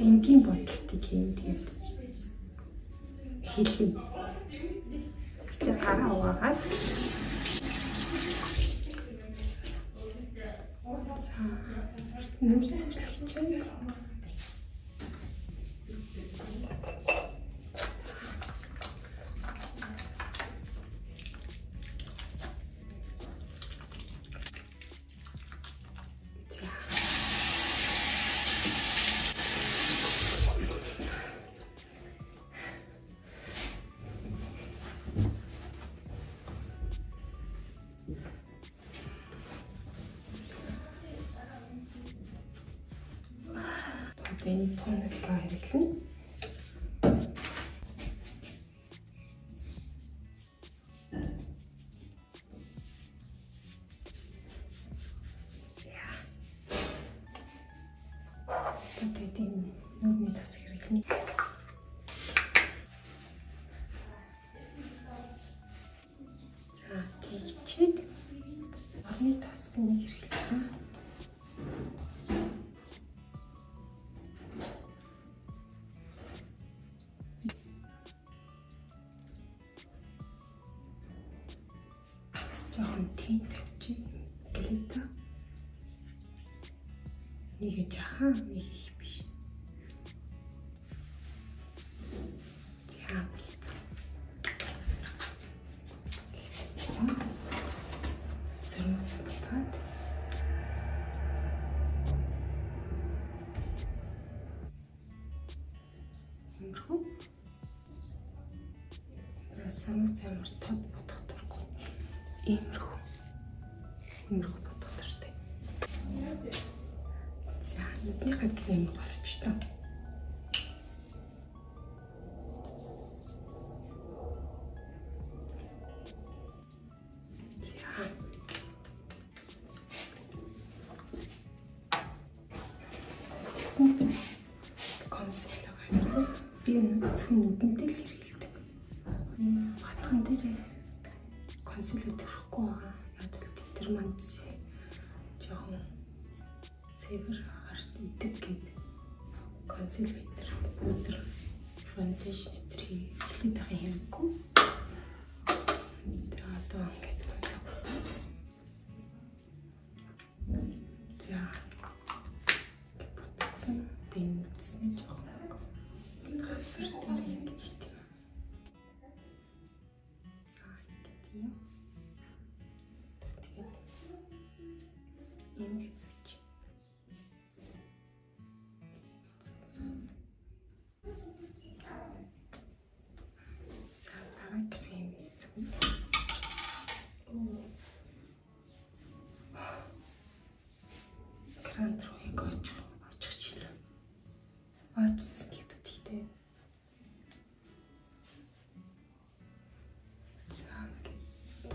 энгийн бодлтыг хийн тэгээд хэлий. Тэгэхээр гараа угаагаад нүүр цэвэрлэх чинь. Энэ тоногтой хэрэглэн. Тэгээд энэ нүрний тас хэрэглэн. За тэгчээд орны тасныг хэрэглэе. Жохон тийм тавьчих гэлээ. Нэг жахан нэг их биш. За бэлт. Сөрмөс батад. Имерхүү. Самар тод бодох дургүй. Имерхүү бодох дуртай. За эднийхээ крем болч таа. Консилер гаргал би зөвхөн нүдэнтэй л хэрэглэдэг. Батхан дээр консилер төрөхгүй байгаа. Яг л тэр манд жоохон цэвэр гарт идэг гэдэг консилер өдөр фондейшн өдрийг хэлээд байгаа юмгүй. Тэр одоо ингээд за потцсон дэмцсэн жоохон газар дээр ингэж тийм. За ингээд юм. Тэгээд юм хэвчээ. За дараа крем хийсэн. Кран руу яг очих чилээ. Очсон гэдэг тийтэй. За ингээд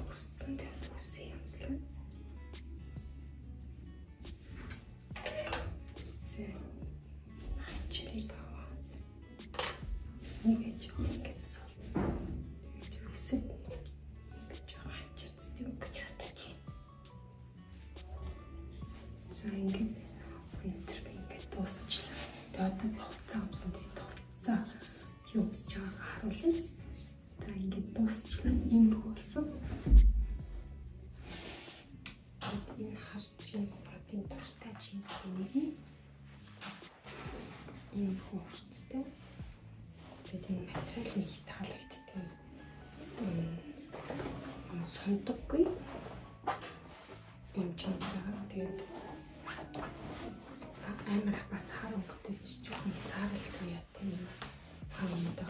тусцсан тэгээд үсээ юмслаа. Чирийг аваад нэг жоох ингэж сул. Үсэт ингэж жоох хачирцдаг гэж бодож байна. За ингээд өнөөдөр би ингэж дуусчлаа. Тэгээд одоо би хувцас амсан тэгээд хувцас юу гэж байгааг харуулъя. За ингээд дуусчлаа. Иймэрхүү болсон. Энэ харж джинсийн дуртай джинсийн нэг нь ийм хөөртэй. Тэгээд энэ материал нэг таалагддаг. Сундаггүй. Ийм джинсаа тэгээд амар бас харанхтай биш жоохон саралт үетэй юм. Хамдаа.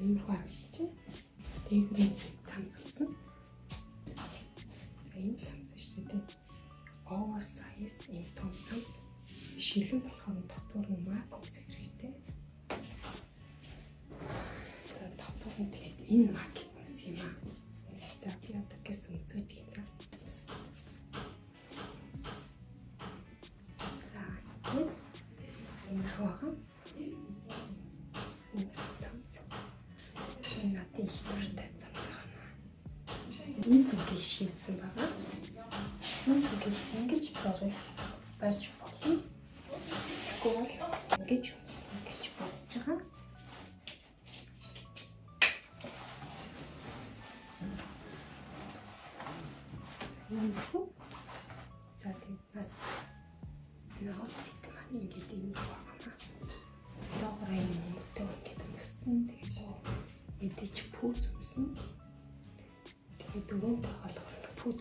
Ийм хаагч. Тэгвэл цам цусан. За ийм цам шүү дээ. Oversize ийм том цам. Шилэн болохоор дотор нь макс хэрэгтэй. За дотор нь тэгээд энэ макс юм аа. За би одоо гэсэн үзүүлэх за. За энэ хаахан. Энэ надад их дуртай цам цаа. Энэ зүгийг шийдсэн байгаа. Энэ зүгийг ингэж барьж болно. Скол ингэж Үнэхээр. За тэгээд outfit маань ингээд юм байна. Доогоор юм өгдөг ингээд өссөн. Тэгээд мэдээч пүүз өмсөн. Тэгээд дөрөв болохоор пүүз